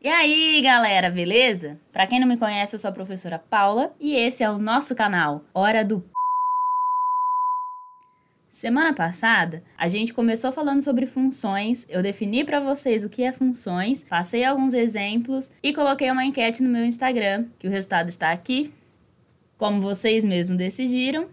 E aí, galera, beleza? Pra quem não me conhece, eu sou a professora Paula e esse é o nosso canal Hora do Semana passada, a gente começou falando sobre funções, eu defini para vocês o que é funções, passei alguns exemplos e coloquei uma enquete no meu Instagram, que o resultado está aqui. Como vocês mesmos decidiram,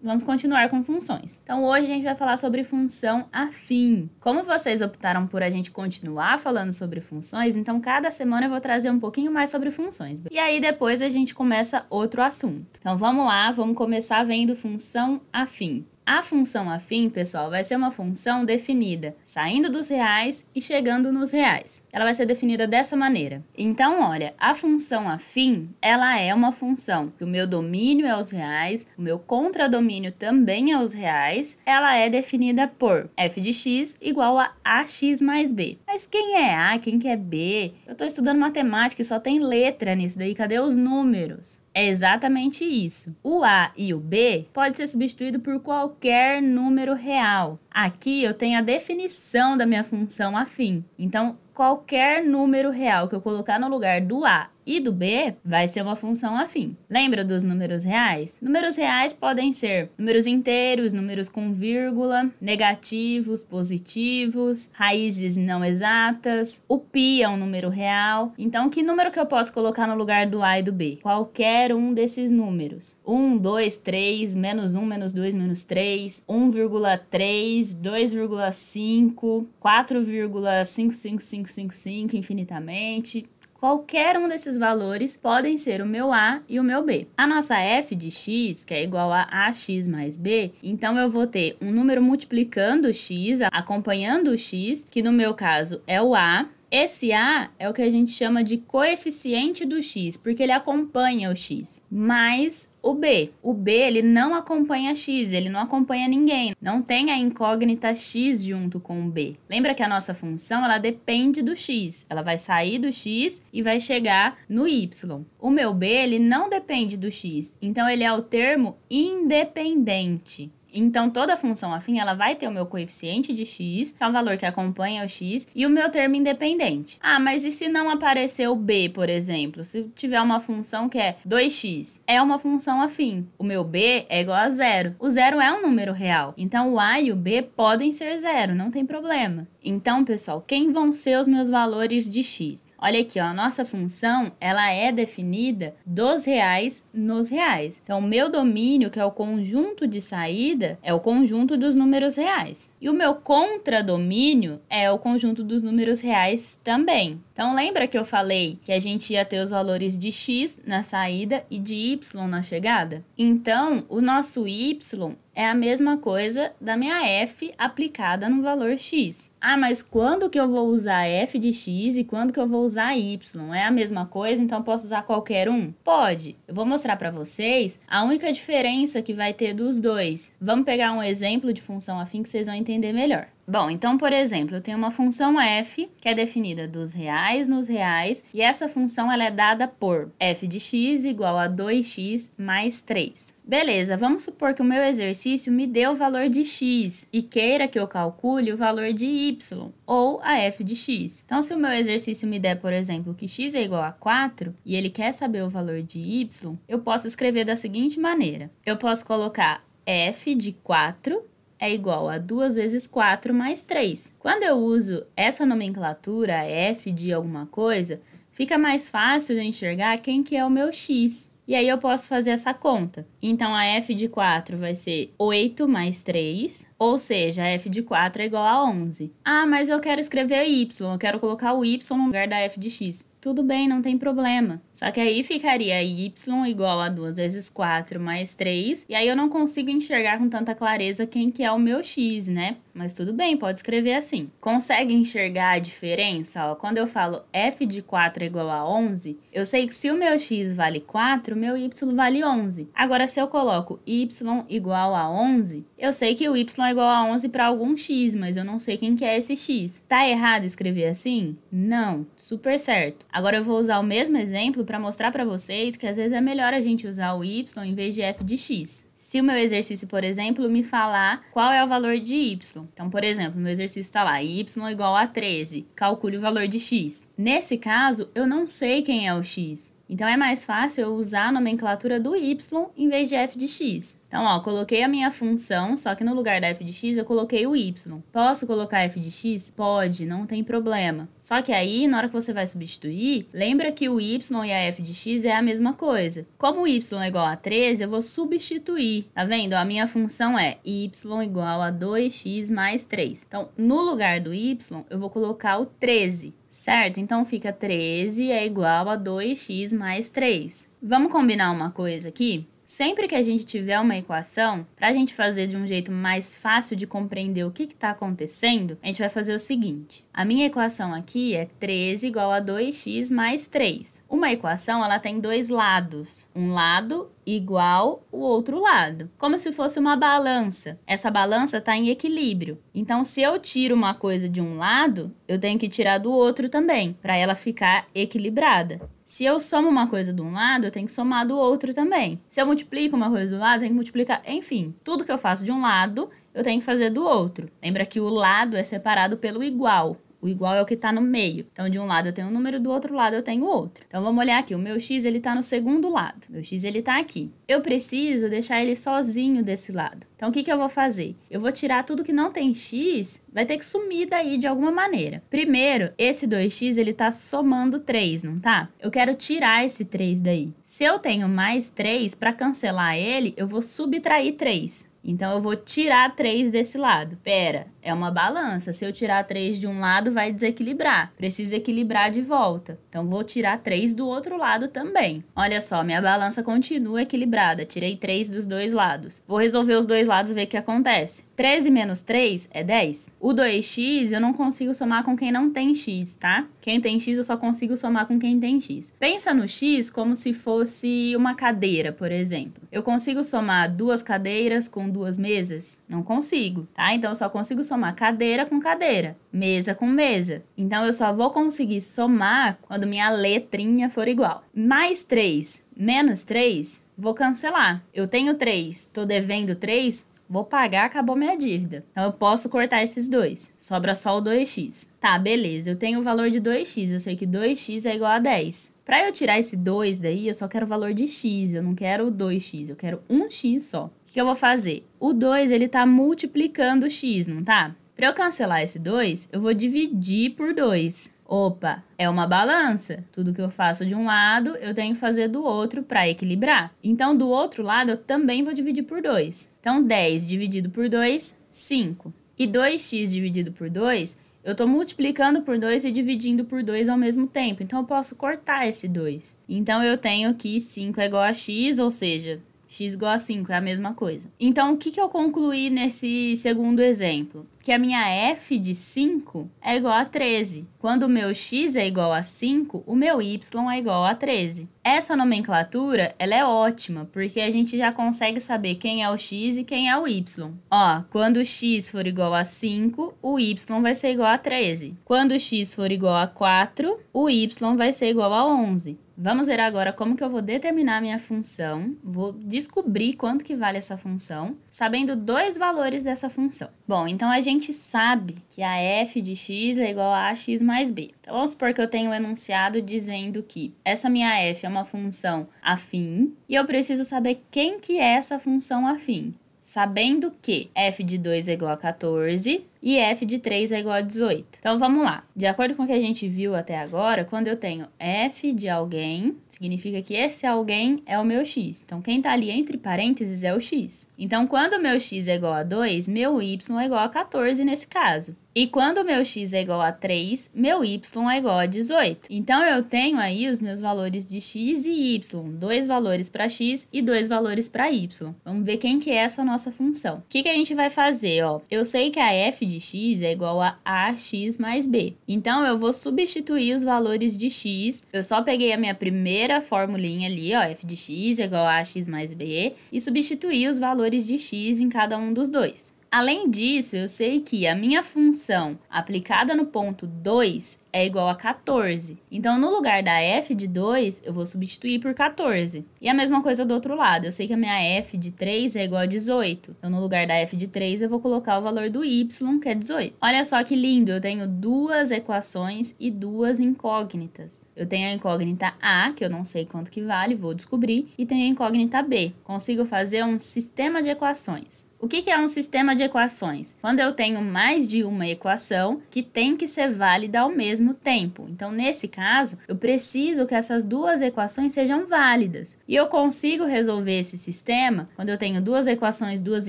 vamos continuar com funções. Então hoje a gente vai falar sobre função afim. Como vocês optaram por a gente continuar falando sobre funções, então cada semana eu vou trazer um pouquinho mais sobre funções. E aí depois a gente começa outro assunto. Então vamos lá, vamos começar vendo função afim. A função afim, pessoal, vai ser uma função definida saindo dos reais e chegando nos reais. Ela vai ser definida dessa maneira. Então, olha, a função afim, ela é uma função que o meu domínio é os reais, o meu contradomínio também é os reais. Ela é definida por f de x igual a ax mais b. Mas quem é A, quem que é B? Eu tô estudando matemática e só tem letra nisso daí, cadê os números? É exatamente isso. O A e o B pode ser substituído por qualquer número real. Aqui eu tenho a definição da minha função afim. Então, qualquer número real que eu colocar no lugar do A e do B vai ser uma função afim. Lembra dos números reais? Números reais podem ser números inteiros, números com vírgula, negativos, positivos, raízes não exatas. O π é um número real. Então, que número que eu posso colocar no lugar do A e do B? Qualquer um desses números. 1, 2, 3, menos 1, menos 2, menos 3, 1,3, 2,5, 4,55555 infinitamente. Qualquer um desses valores podem ser o meu A e o meu B. A nossa f de x, que é igual a ax mais b, então eu vou ter um número multiplicando o x, acompanhando o x, que no meu caso é o A. Esse A é o que a gente chama de coeficiente do x, porque ele acompanha o x, mais o B. O B, ele não acompanha x, ele não acompanha ninguém. Não tem a incógnita x junto com o B. Lembra que a nossa função, ela depende do x. Ela vai sair do x e vai chegar no y. O meu B, ele não depende do x, então ele é o termo independente. Então, toda função afim, ela vai ter o meu coeficiente de x, que é o valor que acompanha o x, e o meu termo independente. Ah, mas e se não aparecer o b, por exemplo? Se tiver uma função que é 2x, é uma função afim. O meu b é igual a zero. O zero é um número real. Então, o a e o b podem ser zero, não tem problema. Então, pessoal, quem vão ser os meus valores de x? Olha aqui, ó, a nossa função, ela é definida dos reais nos reais. Então, o meu domínio, que é o conjunto de saída, é o conjunto dos números reais. E o meu contradomínio é o conjunto dos números reais também. Então, lembra que eu falei que a gente ia ter os valores de x na saída e de y na chegada? Então, o nosso y é a mesma coisa da minha f aplicada no valor x. Ah, mas quando que eu vou usar f de x e quando que eu vou usar y? É a mesma coisa, então posso usar qualquer um? Pode. Eu vou mostrar para vocês a única diferença que vai ter dos dois. Vamos pegar um exemplo de função afim que vocês vão entender melhor. Bom, então, por exemplo, eu tenho uma função f, que é definida dos reais nos reais, e essa função ela é dada por f de x igual a 2x mais 3. Beleza, vamos supor que o meu exercício me dê o valor de x e queira que eu calcule o valor de y, ou a f de x. Então, se o meu exercício me der, por exemplo, que x é igual a 4, e ele quer saber o valor de y, eu posso escrever da seguinte maneira. Eu posso colocar f de 4 é igual a 2 vezes 4 mais 3. Quando eu uso essa nomenclatura, f de alguma coisa, fica mais fácil de eu enxergar quem que é o meu x. E aí eu posso fazer essa conta. Então, a f de 4 vai ser 8 mais 3, ou seja, a f de 4 é igual a 11. Ah, mas eu quero escrever y, eu quero colocar o y no lugar da f de x. Tudo bem, não tem problema. Só que aí ficaria y igual a 2 vezes 4 mais 3. E aí eu não consigo enxergar com tanta clareza quem que é o meu x, né? Mas tudo bem, pode escrever assim. Consegue enxergar a diferença? Ó, quando eu falo f de 4 é igual a 11, eu sei que se o meu x vale 4, o meu y vale 11. Agora, se eu coloco y igual a 11, eu sei que o y é igual a 11 para algum x, mas eu não sei quem que é esse x. Tá errado escrever assim? Não, super certo. Agora eu vou usar o mesmo exemplo para mostrar para vocês que às vezes é melhor a gente usar o y em vez de f de x. Se o meu exercício, por exemplo, me falar qual é o valor de y. Então, por exemplo, meu exercício está lá, y igual a 13, calcule o valor de x. Nesse caso, eu não sei quem é o x. Então, é mais fácil eu usar a nomenclatura do y em vez de f de x. Então, ó, coloquei a minha função, só que no lugar da f de x eu coloquei o y. Posso colocar f de x? Pode, não tem problema. Só que aí, na hora que você vai substituir, lembra que o y e a f de x é a mesma coisa. Como o y é igual a 13, eu vou substituir. Tá vendo? A minha função é y igual a 2x mais 3. Então, no lugar do y, eu vou colocar o 13. Certo? Então, fica 13 é igual a 2x mais 3. Vamos combinar uma coisa aqui? Sempre que a gente tiver uma equação, para a gente fazer de um jeito mais fácil de compreender o que está acontecendo, a gente vai fazer o seguinte. A minha equação aqui é 13 igual a 2x mais 3. Uma equação, ela tem dois lados. Um lado igual o outro lado. Como se fosse uma balança. Essa balança está em equilíbrio. Então, se eu tiro uma coisa de um lado, eu tenho que tirar do outro também, para ela ficar equilibrada. Se eu somo uma coisa de um lado, eu tenho que somar do outro também. Se eu multiplico uma coisa do lado, eu tenho que multiplicar... Enfim, tudo que eu faço de um lado, eu tenho que fazer do outro. Lembra que o lado é separado pelo igual. O igual é o que está no meio. Então, de um lado eu tenho um número, do outro lado eu tenho outro. Então, vamos olhar aqui. O meu x, ele está no segundo lado. Meu x, ele está aqui. Eu preciso deixar ele sozinho desse lado. Então, o que eu vou fazer? Eu vou tirar tudo que não tem x, vai ter que sumir daí de alguma maneira. Primeiro, esse 2x, ele tá somando 3, não tá? Eu quero tirar esse 3 daí. Se eu tenho mais 3, para cancelar ele, eu vou subtrair 3. Então, eu vou tirar 3 desse lado. Pera, é uma balança. Se eu tirar 3 de um lado, vai desequilibrar. Preciso equilibrar de volta. Então, vou tirar 3 do outro lado também. Olha só, minha balança continua equilibrada. Tirei 3 dos dois lados. Vou resolver os dois lados e ver o que acontece. 13 menos 3 é 10. O 2x eu não consigo somar com quem não tem x, tá? Quem tem x eu só consigo somar com quem tem x. Pensa no x como se fosse uma cadeira, por exemplo. Eu consigo somar duas cadeiras com duas mesas? Não consigo, tá? Então, eu só consigo somar cadeira com cadeira, mesa com mesa. Então, eu só vou conseguir somar quando minha letrinha for igual. Mais 3 menos 3, vou cancelar. Eu tenho 3, tô devendo 3, vou pagar, acabou minha dívida. Então, eu posso cortar esses dois. Sobra só o 2x. Tá, beleza. Eu tenho o valor de 2x. Eu sei que 2x é igual a 10. Para eu tirar esse 2 daí, eu só quero o valor de x. Eu não quero o 2x. Eu quero 1x só. O que eu vou fazer? O 2, ele tá multiplicando o x, não tá? Para eu cancelar esse 2, eu vou dividir por 2. Opa, é uma balança. Tudo que eu faço de um lado, eu tenho que fazer do outro para equilibrar. Então, do outro lado, eu também vou dividir por 2. Então, 10 dividido por 2, 5. E 2x dividido por 2, eu estou multiplicando por 2 e dividindo por 2 ao mesmo tempo. Então, eu posso cortar esse 2. Então, eu tenho que 5 é igual a x, ou seja, x igual a 5, é a mesma coisa. Então, o que eu concluí nesse segundo exemplo? Que a minha f de 5 é igual a 13. Quando o meu x é igual a 5, o meu y é igual a 13. Essa nomenclatura, ela é ótima, porque a gente já consegue saber quem é o x e quem é o y. Ó, quando o x for igual a 5, o y vai ser igual a 13. Quando o x for igual a 4, o y vai ser igual a 11. Vamos ver agora como que eu vou determinar a minha função. Vou descobrir quanto que vale essa função, sabendo dois valores dessa função. Bom, então a gente sabe que a f de x é igual a ax mais b. Então, vamos supor que eu tenho um enunciado dizendo que essa minha f é uma função afim e eu preciso saber quem que é essa função afim. Sabendo que f de 2 é igual a 14 e f de 3 é igual a 18. Então, vamos lá. De acordo com o que a gente viu até agora, quando eu tenho f de alguém, significa que esse alguém é o meu x. Então, quem está ali entre parênteses é o x. Então, quando o meu x é igual a 2, meu y é igual a 14 nesse caso. E quando o meu x é igual a 3, meu y é igual a 18. Então, eu tenho aí os meus valores de x e y. 2 valores para x e 2 valores para y. Vamos ver quem que é essa nossa função. O que a gente vai fazer? Ó, eu sei que a f de x é igual a ax mais b. Então, eu vou substituir os valores de x. Eu só peguei a minha primeira formulinha ali, ó, f de x é igual a ax mais b, e substituí os valores de x em cada um dos dois. Além disso, eu sei que a minha função aplicada no ponto 2 é igual a 14. Então, no lugar da f de 2, eu vou substituir por 14. E a mesma coisa do outro lado. Eu sei que a minha f de 3 é igual a 18. Então, no lugar da f de 3, eu vou colocar o valor do y, que é 18. Olha só que lindo, eu tenho duas equações e duas incógnitas. Eu tenho a incógnita A, que eu não sei quanto que vale, vou descobrir, e tenho a incógnita B. Consigo fazer um sistema de equações. O que é um sistema de equações? Quando eu tenho mais de uma equação que tem que ser válida ao mesmo tempo. Então, nesse caso, eu preciso que essas duas equações sejam válidas. E eu consigo resolver esse sistema quando eu tenho duas equações, duas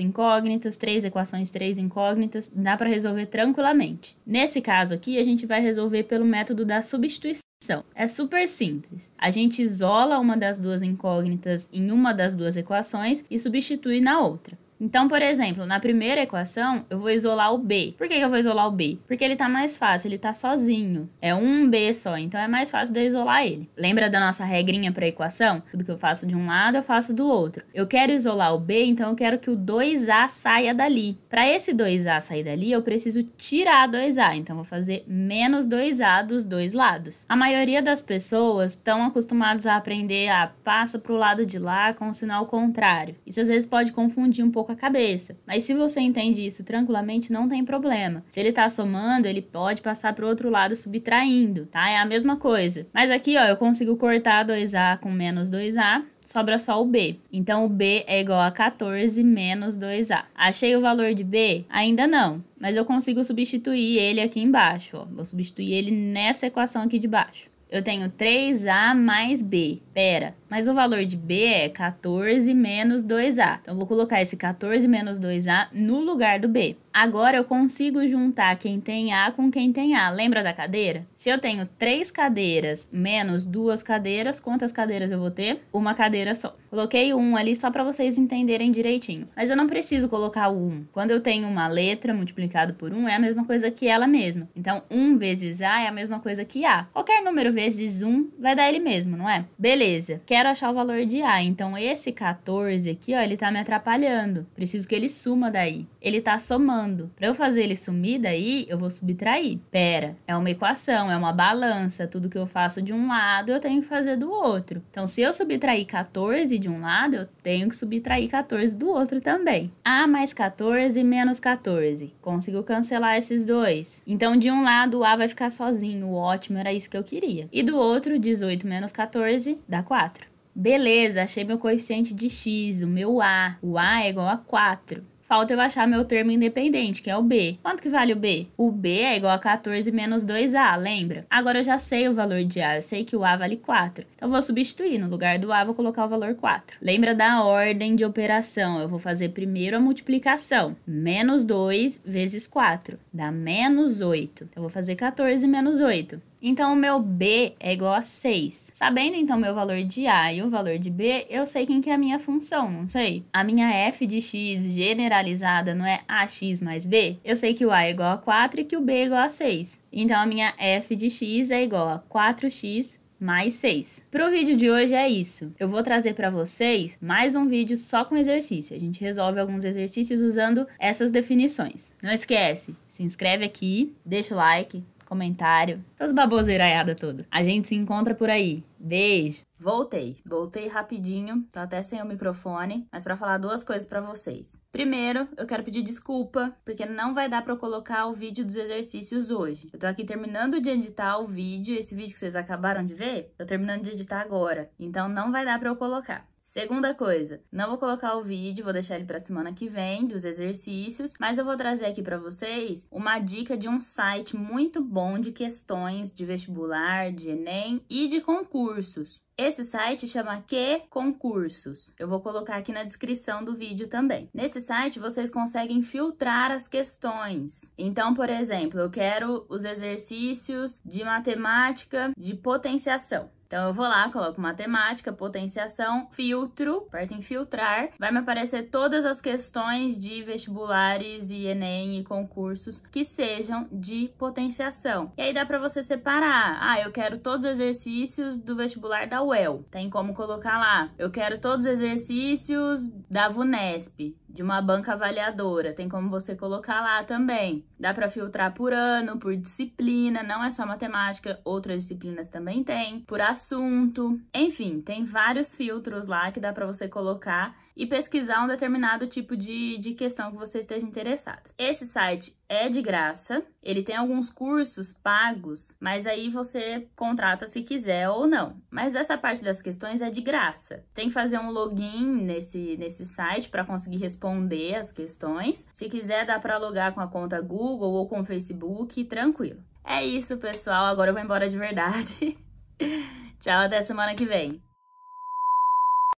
incógnitas, três equações, três incógnitas, dá para resolver tranquilamente. Nesse caso aqui, a gente vai resolver pelo método da substituição. É super simples. A gente isola uma das duas incógnitas em uma das duas equações e substitui na outra. Então, por exemplo, na primeira equação, eu vou isolar o b. Por que eu vou isolar o b? Porque ele tá mais fácil, ele tá sozinho. É um b só, então é mais fácil de eu isolar ele. Lembra da nossa regrinha para equação? Tudo que eu faço de um lado, eu faço do outro. Eu quero isolar o b, então eu quero que o 2a saia dali. Para esse 2a sair dali, eu preciso tirar 2a. Então, eu vou fazer menos 2a dos dois lados. A maioria das pessoas estão acostumadas a aprender a passa pro lado de lá com o sinal contrário. Isso às vezes pode confundir um pouco a cabeça. Mas se você entende isso tranquilamente, não tem problema. Se ele tá somando, ele pode passar pro outro lado subtraindo, tá? É a mesma coisa. Mas aqui, ó, eu consigo cortar 2a com menos 2a, sobra só o b. Então, o b é igual a 14 menos 2a. Achei o valor de b? Ainda não. Mas eu consigo substituir ele aqui embaixo, ó. Vou substituir ele nessa equação aqui de baixo. Eu tenho 3a mais b. Pera, mas o valor de b é 14 menos 2a. Então, eu vou colocar esse 14 menos 2a no lugar do b. Agora, eu consigo juntar quem tem a com quem tem a. Lembra da cadeira? Se eu tenho 3 cadeiras menos 2 cadeiras, quantas cadeiras eu vou ter? Uma cadeira só. Coloquei o 1 ali só para vocês entenderem direitinho. Mas eu não preciso colocar o 1. Quando eu tenho uma letra multiplicado por 1, é a mesma coisa que ela mesma. Então, 1 vezes a é a mesma coisa que a. Qualquer número vezes 1 vai dar ele mesmo, não é? Beleza. Quero achar o valor de a. Então, esse 14 aqui, ó, ele tá me atrapalhando. Preciso que ele suma daí. Ele tá somando. Para eu fazer ele sumir daí, eu vou subtrair. Pera, é uma equação, é uma balança. Tudo que eu faço de um lado, eu tenho que fazer do outro. Então, se eu subtrair 14 de um lado, eu tenho que subtrair 14 do outro também. A mais 14 menos 14. Consigo cancelar esses dois. Então, de um lado, o a vai ficar sozinho. Ótimo, era isso que eu queria. E do outro, 18 menos 14 dá 4. Beleza, achei meu coeficiente de x, o meu a. O a é igual a 4. Falta eu achar meu termo independente, que é o b. Quanto que vale o b? O b é igual a 14 menos 2a, lembra? Agora eu já sei o valor de a, eu sei que o a vale 4. Então eu vou substituir, no lugar do a vou colocar o valor 4. Lembra da ordem de operação? Eu vou fazer primeiro a multiplicação. Menos 2 vezes 4, dá menos 8. Então eu vou fazer 14 menos 8. Então, o meu b é igual a 6. Sabendo, então, meu valor de a e o valor de b, eu sei quem que é a minha função, não sei? A minha f de x generalizada não é ax mais b? Eu sei que o a é igual a 4 e que o b é igual a 6. Então, a minha f de x é igual a 4x mais 6. Pro vídeo de hoje é isso. Eu vou trazer para vocês mais um vídeo só com exercício. A gente resolve alguns exercícios usando essas definições. Não esquece, se inscreve aqui, deixa o like, comentário, essas baboseiraiadas todas. A gente se encontra por aí. Beijo! Voltei rapidinho, tô até sem o microfone, mas pra falar duas coisas pra vocês. Primeiro, eu quero pedir desculpa, porque não vai dar pra eu colocar o vídeo dos exercícios hoje. Eu tô aqui terminando de editar o vídeo, esse vídeo que vocês acabaram de ver, tô terminando de editar agora, então não vai dar pra eu colocar. Segunda coisa, não vou colocar o vídeo, vou deixar ele para semana que vem, dos exercícios, mas eu vou trazer aqui para vocês uma dica de um site muito bom de questões de vestibular, de Enem e de concursos. Esse site chama Que Concursos. Eu vou colocar aqui na descrição do vídeo também. Nesse site, vocês conseguem filtrar as questões. Então, por exemplo, eu quero os exercícios de matemática de potenciação. Então, eu vou lá, coloco matemática, potenciação, filtro, aperto em filtrar. Vai me aparecer todas as questões de vestibulares e Enem e concursos que sejam de potenciação. E aí dá pra você separar. Ah, eu quero todos os exercícios do vestibular da UEL. Tem como colocar lá. Eu quero todos os exercícios da VUNESP. de uma banca avaliadora, tem como você colocar lá também. Dá para filtrar por ano, por disciplina, não é só matemática, outras disciplinas também tem, por assunto. Enfim, tem vários filtros lá que dá para você colocar e pesquisar um determinado tipo de questão que você esteja interessado. Esse site é de graça, ele tem alguns cursos pagos, mas aí você contrata se quiser ou não. Mas essa parte das questões é de graça. Tem que fazer um login nesse site para conseguir responder as questões. Se quiser, dá para logar com a conta Google ou com o Facebook, tranquilo. É isso, pessoal. Agora eu vou embora de verdade. Tchau, até semana que vem.